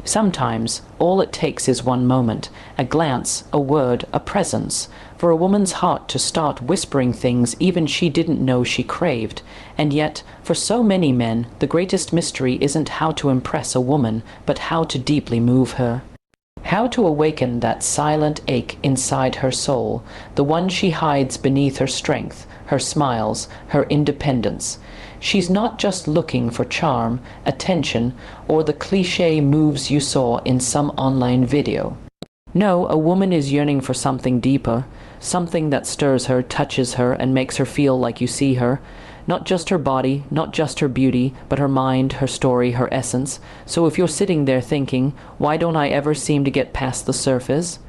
Sometimes, all it takes is one moment, a glance, a word, a presence, for a woman's heart to start whispering things even she didn't know she craved. And yet, for so many men, the greatest mystery isn't how to impress a woman, but how to deeply move her. How to awaken that silent ache inside her soul, the one she hides beneath her strength, her smiles, her independence. She's not just looking for charm, attention, or the cliché moves you saw in some online video. No, a woman is yearning for something deeper, something that stirs her, touches her, and makes her feel like you see her. Not just her body, not just her beauty, but her mind, her story, her essence. So if you're sitting there thinking, why don't I ever seem to get past the surface?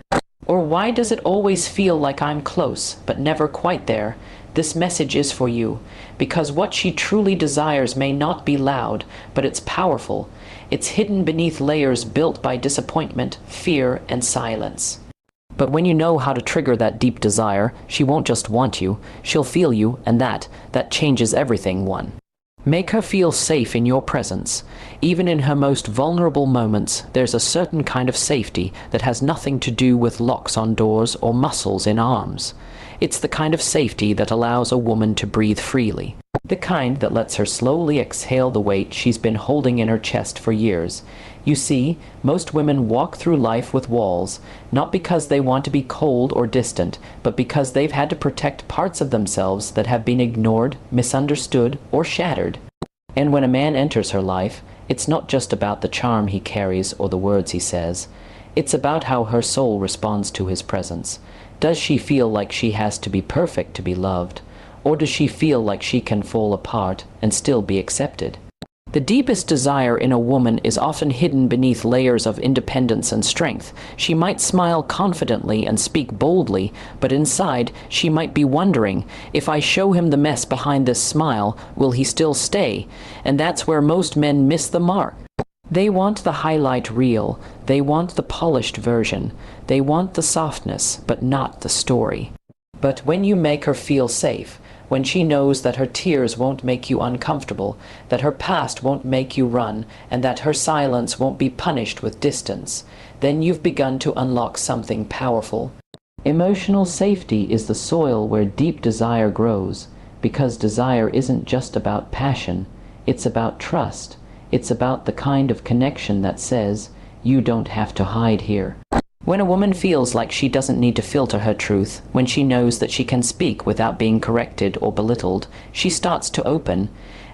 Or why does it always feel like I'm close, but never quite there? This message is for you, because what she truly desires may not be loud, but it's powerful. It's hidden beneath layers built by disappointment, fear, and silence. But when you know how to trigger that deep desire, she won't just want you, she'll feel you, and that changes everything, one. Make her feel safe in your presence. Even in her most vulnerable moments, there's a certain kind of safety that has nothing to do with locks on doors or muscles in arms. It's the kind of safety that allows a woman to breathe freely. The kind that lets her slowly exhale the weight she's been holding in her chest for years. You see, most women walk through life with walls, not because they want to be cold or distant, but because they've had to protect parts of themselves that have been ignored, misunderstood, or shattered. And when a man enters her life, it's not just about the charm he carries or the words he says. It's about how her soul responds to his presence. Does she feel like she has to be perfect to be loved? Or does she feel like she can fall apart and still be accepted? The deepest desire in a woman is often hidden beneath layers of independence and strength. She might smile confidently and speak boldly, but inside she might be wondering, if I show him the mess behind this smile, will he still stay? And that's where most men miss the mark. They want the highlight reel. They want the polished version. They want the softness, but not the story. But when you make her feel safe, when she knows that her tears won't make you uncomfortable, that her past won't make you run, and that her silence won't be punished with distance, then you've begun to unlock something powerful. Emotional safety is the soil where deep desire grows, because desire isn't just about passion, it's about trust. It's about the kind of connection that says, you don't have to hide here. When a woman feels like she doesn't need to filter her truth, when she knows that she can speak without being corrected or belittled, she starts to open.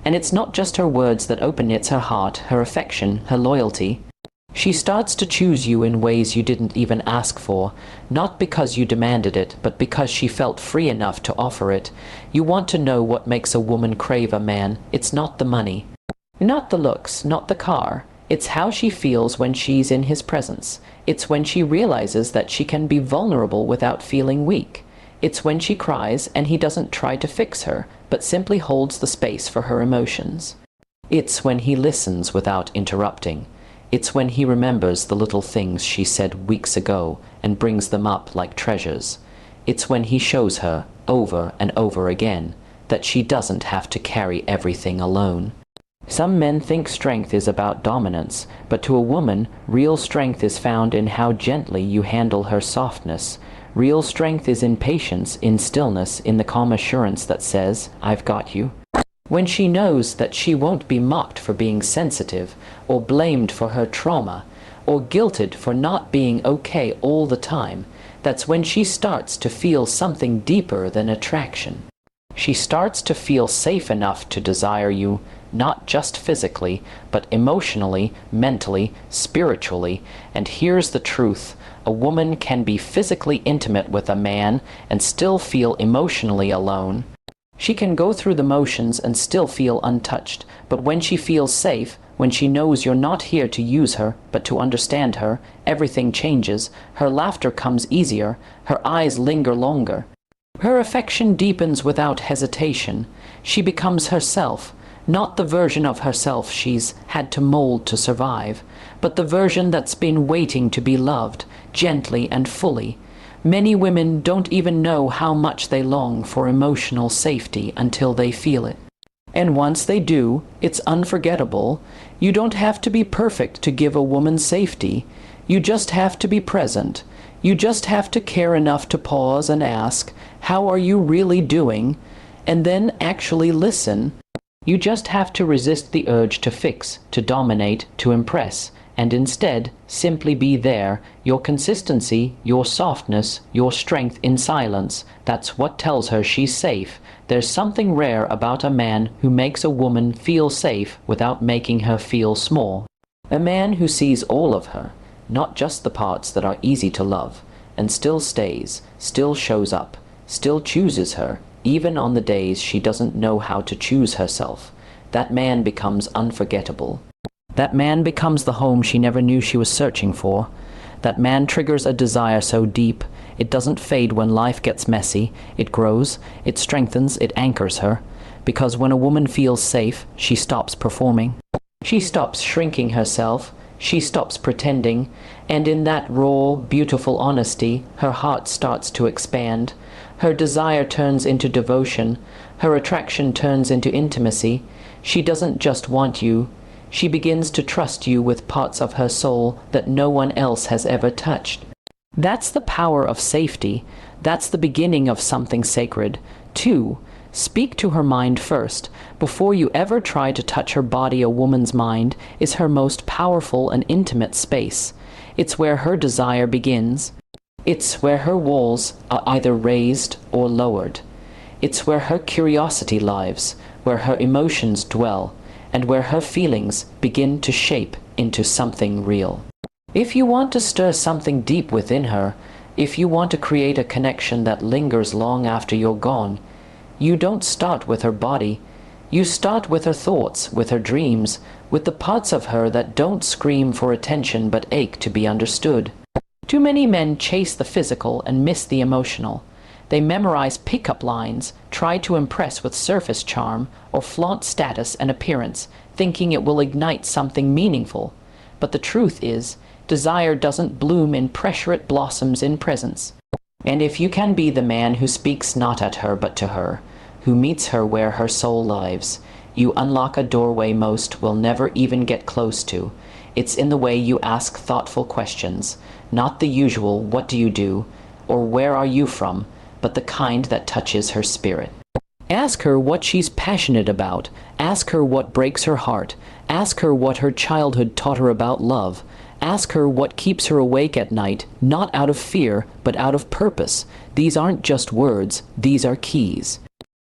And it's not just her words that open, it's her heart, her affection, her loyalty. She starts to choose you in ways you didn't even ask for, not because you demanded it, but because she felt free enough to offer it. You want to know what makes a woman crave a man. It's not the money. Not the looks, not the car. It's how she feels when she's in his presence. It's when she realizes that she can be vulnerable without feeling weak. It's when she cries and he doesn't try to fix her, but simply holds the space for her emotions. It's when he listens without interrupting. It's when he remembers the little things she said weeks ago and brings them up like treasures. It's when he shows her, over and over again, that she doesn't have to carry everything alone. Some men think strength is about dominance, but to a woman, real strength is found in how gently you handle her softness. Real strength is in patience, in stillness, in the calm assurance that says, I've got you. When she knows that she won't be mocked for being sensitive, or blamed for her trauma, or guilted for not being okay all the time, that's when she starts to feel something deeper than attraction. She starts to feel safe enough to desire you, not just physically, but emotionally, mentally, spiritually. And here's the truth. A woman can be physically intimate with a man and still feel emotionally alone. She can go through the motions and still feel untouched. But when she feels safe, when she knows you're not here to use her, but to understand her, everything changes. Her laughter comes easier. Her eyes linger longer. Her affection deepens without hesitation. She becomes herself. Not the version of herself she's had to mold to survive, but the version that's been waiting to be loved, gently and fully. Many women don't even know how much they long for emotional safety until they feel it. And once they do, it's unforgettable. You don't have to be perfect to give a woman safety. You just have to be present. You just have to care enough to pause and ask, "How are you really doing?" and then actually listen. You just have to resist the urge to fix, to dominate, to impress, and instead simply be there, your consistency, your softness, your strength in silence. That's what tells her she's safe. There's something rare about a man who makes a woman feel safe without making her feel small. A man who sees all of her, not just the parts that are easy to love, and still stays, still shows up, still chooses her, even on the days she doesn't know how to choose herself. That man becomes unforgettable. That man becomes the home she never knew she was searching for. That man triggers a desire so deep, it doesn't fade when life gets messy. It grows, it strengthens, it anchors her. Because when a woman feels safe, she stops performing. She stops shrinking herself. She stops pretending. And in that raw, beautiful honesty, her heart starts to expand. Her desire turns into devotion. Her attraction turns into intimacy. She doesn't just want you. She begins to trust you with parts of her soul that no one else has ever touched. That's the power of safety. That's the beginning of something sacred. 2. Speak to her mind first. Before you ever try to touch her body, a woman's mind is her most powerful and intimate space. It's where her desire begins. It's where her walls are either raised or lowered. It's where her curiosity lives, where her emotions dwell, and where her feelings begin to shape into something real. If you want to stir something deep within her, if you want to create a connection that lingers long after you're gone, you don't start with her body. You start with her thoughts, with her dreams, with the parts of her that don't scream for attention but ache to be understood. Too many men chase the physical and miss the emotional. They memorize pickup lines, try to impress with surface charm, or flaunt status and appearance, thinking it will ignite something meaningful. But the truth is, desire doesn't bloom in pressure, it blossoms in presence. And if you can be the man who speaks not at her but to her, who meets her where her soul lives, you unlock a doorway most will never even get close to. It's in the way you ask thoughtful questions, not the usual "what do you do?" or "where are you from?" but the kind that touches her spirit. Ask her what she's passionate about. Ask her what breaks her heart. Ask her what her childhood taught her about love. Ask her what keeps her awake at night, not out of fear, but out of purpose. These aren't just words, these are keys.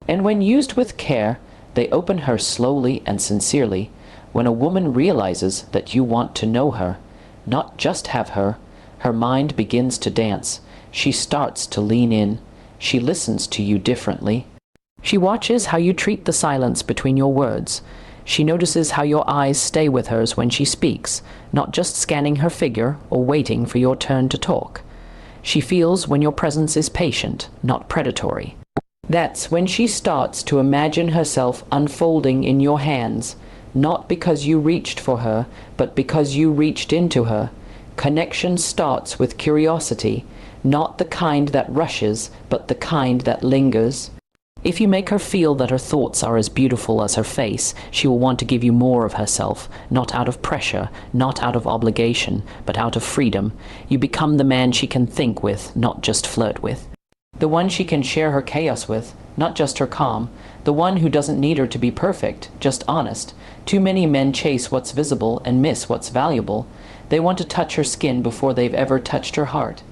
And when used with care, they open her slowly and sincerely. When a woman realizes that you want to know her, not just have her, her mind begins to dance. She starts to lean in. She listens to you differently. She watches how you treat the silence between your words. She notices how your eyes stay with hers when she speaks, not just scanning her figure or waiting for your turn to talk. She feels when your presence is patient, not predatory. That's when she starts to imagine herself unfolding in your hands, not because you reached for her, but because you reached into her. Connection starts with curiosity, not the kind that rushes, but the kind that lingers. If you make her feel that her thoughts are as beautiful as her face, she will want to give you more of herself, not out of pressure, not out of obligation, but out of freedom. You become the man she can think with, not just flirt with. The one she can share her chaos with, not just her calm. The one who doesn't need her to be perfect, just honest. Too many men chase what's visible and miss what's valuable. They want to touch her skin before they've ever touched her heart.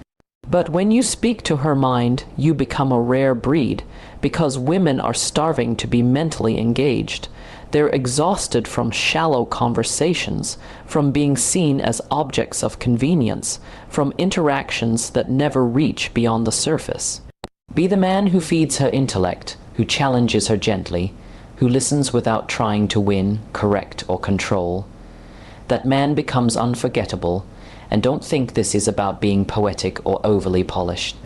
But when you speak to her mind, you become a rare breed, because women are starving to be mentally engaged. They're exhausted from shallow conversations, from being seen as objects of convenience, from interactions that never reach beyond the surface. Be the man who feeds her intellect, who challenges her gently, who listens without trying to win, correct, or control. That man becomes unforgettable. And don't think this is about being poetic or overly polished.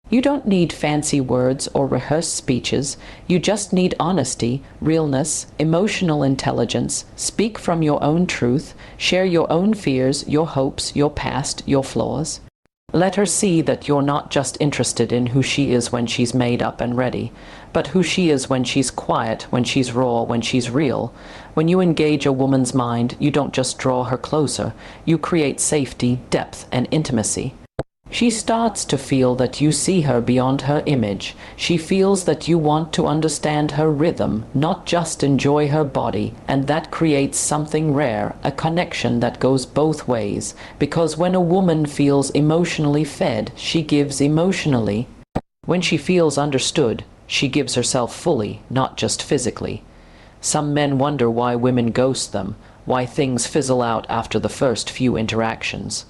You don't need fancy words or rehearsed speeches. You just need honesty, realness, emotional intelligence. Speak from your own truth. Share your own fears, your hopes, your past, your flaws. Let her see that you're not just interested in who she is when she's made up and ready, but who she is when she's quiet, when she's raw, when she's real. When you engage a woman's mind, you don't just draw her closer, you create safety, depth, and intimacy. She starts to feel that you see her beyond her image. She feels that you want to understand her rhythm, not just enjoy her body, and that creates something rare, a connection that goes both ways, because when a woman feels emotionally fed, she gives emotionally. When she feels understood, she gives herself fully, not just physically. Some men wonder why women ghost them, why things fizzle out after the first few interactions.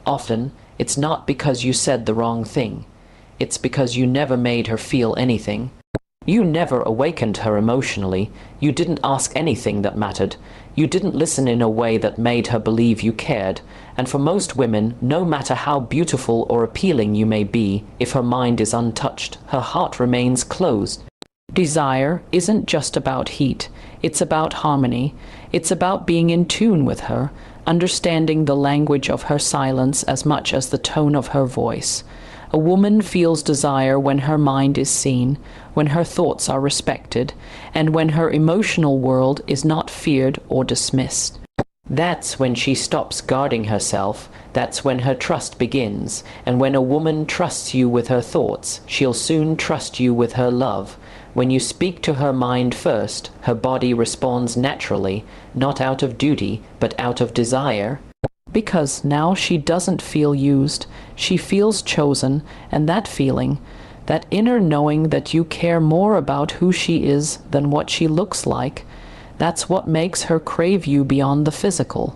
Often, it's not because you said the wrong thing. It's because you never made her feel anything. You never awakened her emotionally. You didn't ask anything that mattered. You didn't listen in a way that made her believe you cared. And for most women, no matter how beautiful or appealing you may be, if her mind is untouched, her heart remains closed. Desire isn't just about heat. It's about harmony. It's about being in tune with her, understanding the language of her silence as much as the tone of her voice. A woman feels desire when her mind is seen, when her thoughts are respected, and when her emotional world is not feared or dismissed. That's when she stops guarding herself. That's when her trust begins. And when a woman trusts you with her thoughts, she'll soon trust you with her love. When you speak to her mind first, her body responds naturally, not out of duty, but out of desire. Because now she doesn't feel used, she feels chosen, and that feeling, that inner knowing that you care more about who she is than what she looks like, that's what makes her crave you beyond the physical.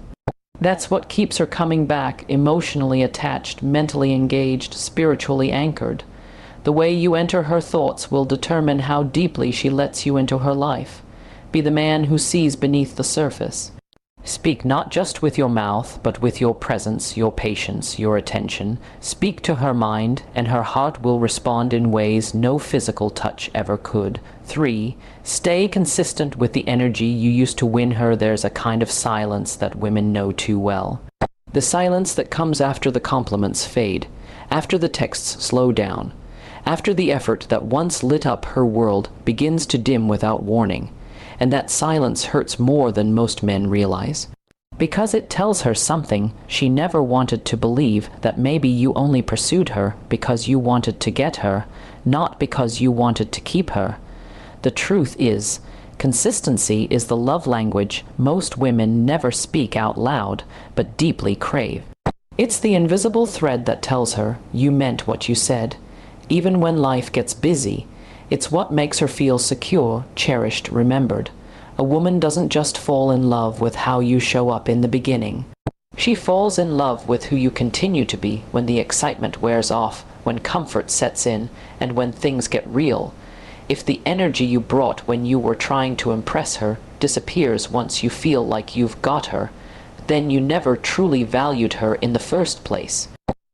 That's what keeps her coming back, emotionally attached, mentally engaged, spiritually anchored. The way you enter her thoughts will determine how deeply she lets you into her life. Be the man who sees beneath the surface. Speak not just with your mouth, but with your presence, your patience, your attention. Speak to her mind, and her heart will respond in ways no physical touch ever could. 3. Stay consistent with the energy you used to win her. There's a kind of silence that women know too well. The silence that comes after the compliments fade, after the texts slow down, after the effort that once lit up her world begins to dim without warning. And that silence hurts more than most men realize. Because it tells her something she never wanted to believe, that maybe you only pursued her because you wanted to get her, not because you wanted to keep her. The truth is, consistency is the love language most women never speak out loud, but deeply crave. It's the invisible thread that tells her you meant what you said. Even when life gets busy, it's what makes her feel secure, cherished, remembered. A woman doesn't just fall in love with how you show up in the beginning. She falls in love with who you continue to be when the excitement wears off, when comfort sets in, and when things get real. If the energy you brought when you were trying to impress her disappears once you feel like you've got her, then you never truly valued her in the first place.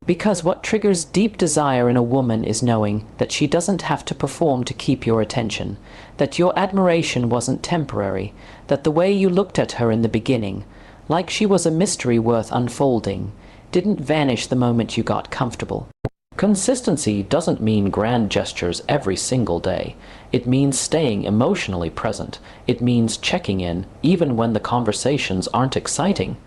Because what triggers deep desire in a woman is knowing that she doesn't have to perform to keep your attention, that your admiration wasn't temporary, that the way you looked at her in the beginning, like she was a mystery worth unfolding, didn't vanish the moment you got comfortable. Consistency doesn't mean grand gestures every single day. It means staying emotionally present. It means checking in, even when the conversations aren't exciting.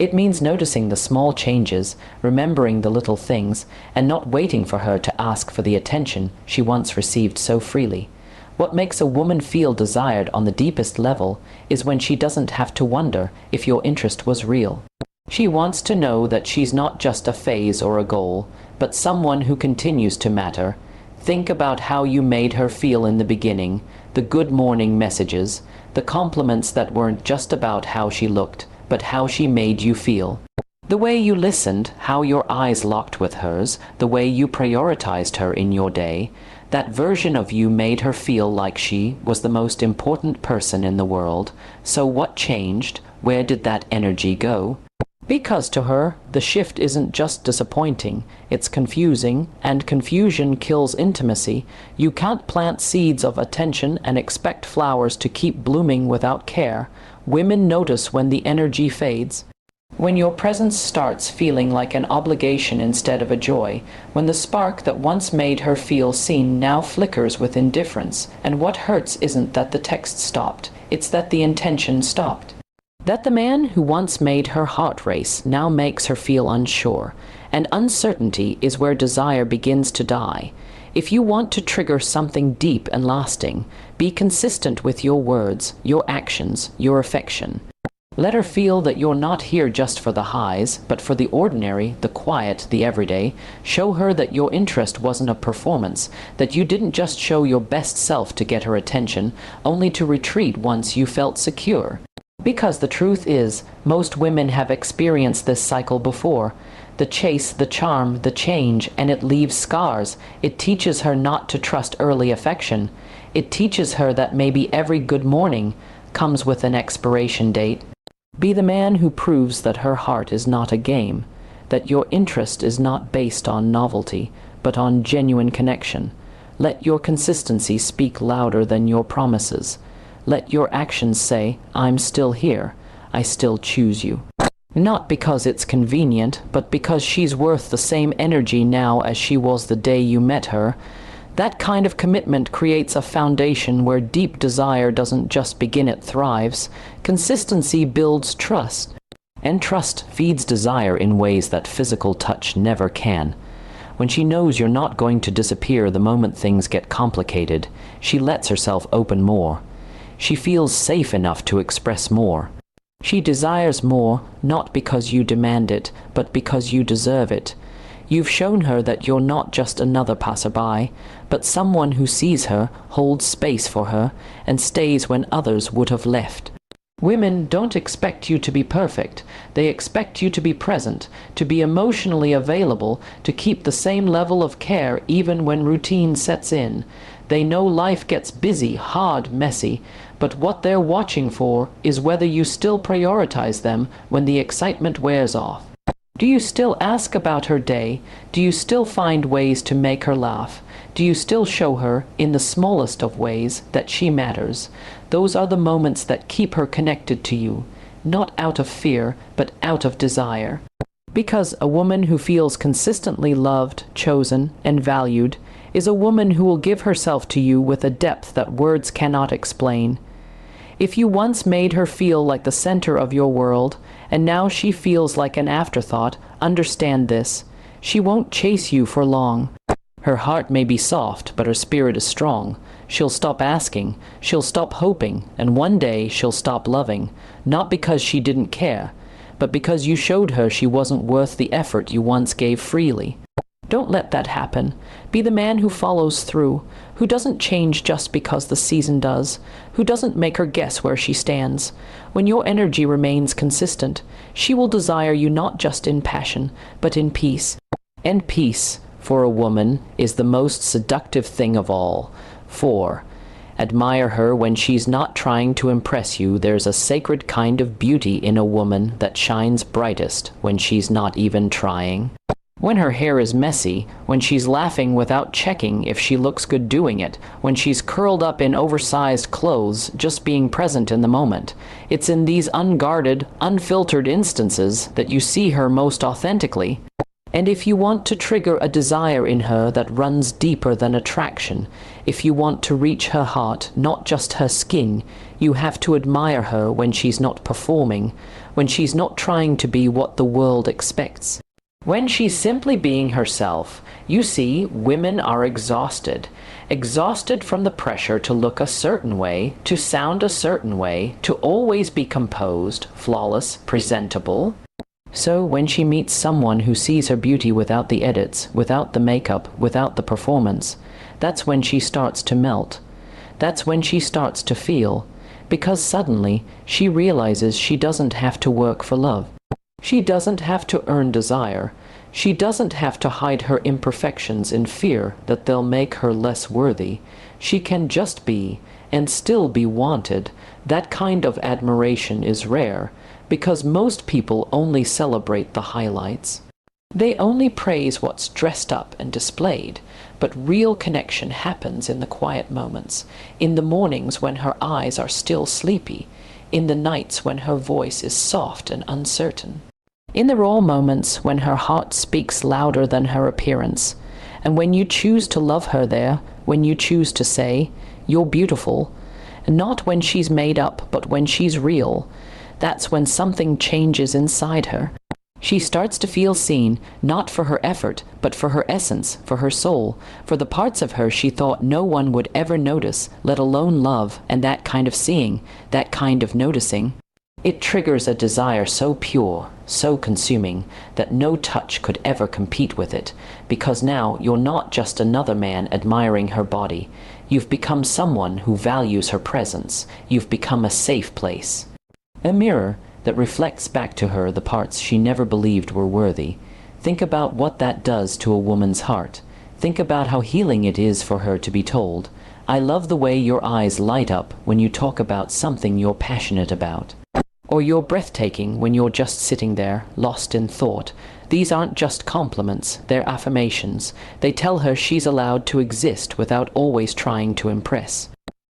It means noticing the small changes, remembering the little things, and not waiting for her to ask for the attention she once received so freely. What makes a woman feel desired on the deepest level is when she doesn't have to wonder if your interest was real. She wants to know that she's not just a phase or a goal, but someone who continues to matter. Think about how you made her feel in the beginning, the good morning messages, the compliments that weren't just about how she looked, but how she made you feel. The way you listened, how your eyes locked with hers, the way you prioritized her in your day, that version of you made her feel like she was the most important person in the world. So what changed? Where did that energy go? Because to her, the shift isn't just disappointing, it's confusing, and confusion kills intimacy. You can't plant seeds of attention and expect flowers to keep blooming without care. Women notice when the energy fades. When your presence starts feeling like an obligation instead of a joy, when the spark that once made her feel seen now flickers with indifference, and what hurts isn't that the text stopped, it's that the intention stopped. That the man who once made her heart race now makes her feel unsure, and uncertainty is where desire begins to die. If you want to trigger something deep and lasting, be consistent with your words, your actions, your affection. Let her feel that you're not here just for the highs, but for the ordinary, the quiet, the everyday. Show her that your interest wasn't a performance, that you didn't just show your best self to get her attention, only to retreat once you felt secure. Because the truth is, most women have experienced this cycle before. The chase, the charm, the change, and it leaves scars. It teaches her not to trust early affection. It teaches her that maybe every good morning comes with an expiration date. Be the man who proves that her heart is not a game, that your interest is not based on novelty, but on genuine connection. Let your consistency speak louder than your promises. Let your actions say, I'm still here, I still choose you. Not because it's convenient, but because she's worth the same energy now as she was the day you met her. That kind of commitment creates a foundation where deep desire doesn't just begin, it thrives. Consistency builds trust, and trust feeds desire in ways that physical touch never can. When she knows you're not going to disappear the moment things get complicated, she lets herself open more. She feels safe enough to express more. She desires more, not because you demand it, but because you deserve it. You've shown her that you're not just another passerby, but someone who sees her, holds space for her, and stays when others would have left. Women don't expect you to be perfect. They expect you to be present, to be emotionally available, to keep the same level of care even when routine sets in. They know life gets busy, hard, messy, but what they're watching for is whether you still prioritize them when the excitement wears off. Do you still ask about her day? Do you still find ways to make her laugh? Do you still show her, in the smallest of ways, that she matters? Those are the moments that keep her connected to you, not out of fear, but out of desire. Because a woman who feels consistently loved, chosen, and valued is a woman who will give herself to you with a depth that words cannot explain. If you once made her feel like the center of your world, and now she feels like an afterthought, understand this: she won't chase you for long. Her heart may be soft, but her spirit is strong. She'll stop asking, she'll stop hoping, and one day she'll stop loving, not because she didn't care, but because you showed her she wasn't worth the effort you once gave freely. Don't let that happen. Be the man who follows through, who doesn't change just because the season does, who doesn't make her guess where she stands. When your energy remains consistent, she will desire you not just in passion, but in peace. And peace, for a woman, is the most seductive thing of all. Admire her when she's not trying to impress you. There's a sacred kind of beauty in a woman that shines brightest when she's not even trying. When her hair is messy, when she's laughing without checking if she looks good doing it, when she's curled up in oversized clothes, just being present in the moment. It's in these unguarded, unfiltered instances that you see her most authentically. And if you want to trigger a desire in her that runs deeper than attraction, if you want to reach her heart, not just her skin, you have to admire her when she's not performing, when she's not trying to be what the world expects. When she's simply being herself. You see, women are exhausted. Exhausted from the pressure to look a certain way, to sound a certain way, to always be composed, flawless, presentable. So when she meets someone who sees her beauty without the edits, without the makeup, without the performance, that's when she starts to melt. That's when she starts to feel. Because suddenly, she realizes she doesn't have to work for love. She doesn't have to earn desire. She doesn't have to hide her imperfections in fear that they'll make her less worthy. She can just be, and still be wanted. That kind of admiration is rare, because most people only celebrate the highlights. They only praise what's dressed up and displayed, but real connection happens in the quiet moments, in the mornings when her eyes are still sleepy, in the nights when her voice is soft and uncertain. In the raw moments when her heart speaks louder than her appearance, and when you choose to love her there, when you choose to say, "You're beautiful," not when she's made up, but when she's real, that's when something changes inside her. She starts to feel seen, not for her effort, but for her essence, for her soul, for the parts of her she thought no one would ever notice, let alone love, and that kind of seeing, that kind of noticing. It triggers a desire so pure, so consuming, that no touch could ever compete with it, because now you're not just another man admiring her body. You've become someone who values her presence. You've become a safe place. A mirror that reflects back to her the parts she never believed were worthy. Think about what that does to a woman's heart. Think about how healing it is for her to be told, "I love the way your eyes light up when you talk about something you're passionate about." Or "You're breathtaking" when you're just sitting there, lost in thought. These aren't just compliments, they're affirmations. They tell her she's allowed to exist without always trying to impress.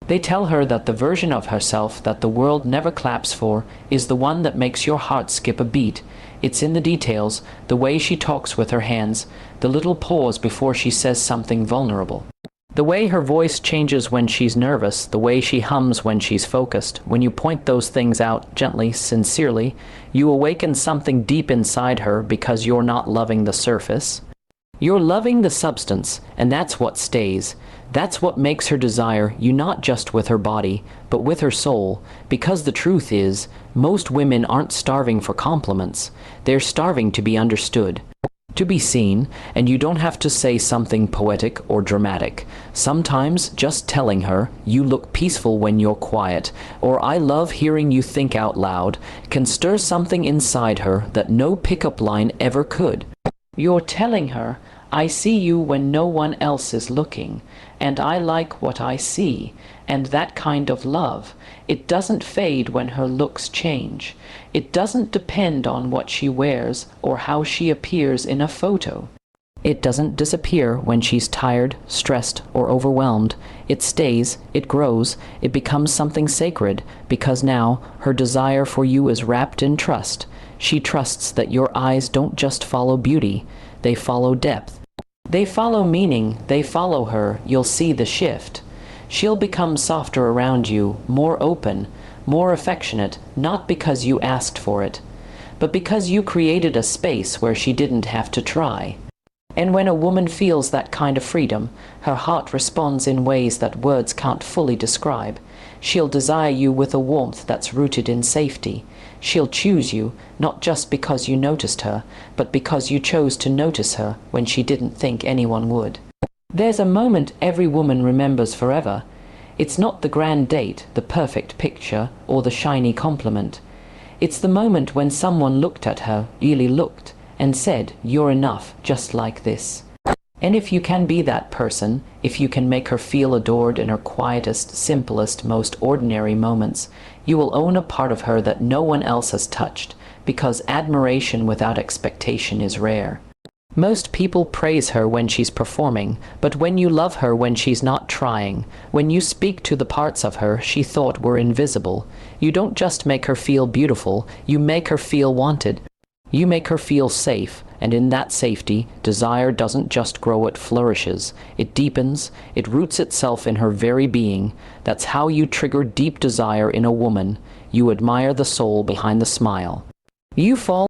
They tell her that the version of herself that the world never claps for is the one that makes your heart skip a beat. It's in the details, the way she talks with her hands, the little pause before she says something vulnerable. The way her voice changes when she's nervous, the way she hums when she's focused. When you point those things out gently, sincerely, you awaken something deep inside her because you're not loving the surface. You're loving the substance, and that's what stays. That's what makes her desire you not just with her body, but with her soul, because the truth is, most women aren't starving for compliments. They're starving to be understood, to be seen, and you don't have to say something poetic or dramatic. Sometimes just telling her, "You look peaceful when you're quiet," or "I love hearing you think out loud," can stir something inside her that no pickup line ever could. You're telling her, "I see you when no one else is looking, and I like what I see," and that kind of love. It doesn't fade when her looks change. It doesn't depend on what she wears or how she appears in a photo. It doesn't disappear when she's tired, stressed, or overwhelmed. It stays, it grows, it becomes something sacred, because now her desire for you is wrapped in trust. She trusts that your eyes don't just follow beauty, they follow depth. They follow meaning, they follow her. You'll see the shift. She'll become softer around you, more open, more affectionate, not because you asked for it, but because you created a space where she didn't have to try. And when a woman feels that kind of freedom, her heart responds in ways that words can't fully describe. She'll desire you with a warmth that's rooted in safety. She'll choose you, not just because you noticed her, but because you chose to notice her when she didn't think anyone would. There's a moment every woman remembers forever. It's not the grand date, the perfect picture, or the shiny compliment. It's the moment when someone looked at her, really looked, and said, "You're enough, just like this." And if you can be that person, if you can make her feel adored in her quietest, simplest, most ordinary moments, you will own a part of her that no one else has touched, because admiration without expectation is rare. Most people praise her when she's performing, but when you love her when she's not trying, when you speak to the parts of her she thought were invisible, you don't just make her feel beautiful, you make her feel wanted. You make her feel safe, and in that safety, desire doesn't just grow, it flourishes. It deepens, it roots itself in her very being. That's how you trigger deep desire in a woman. You admire the soul behind the smile. You fall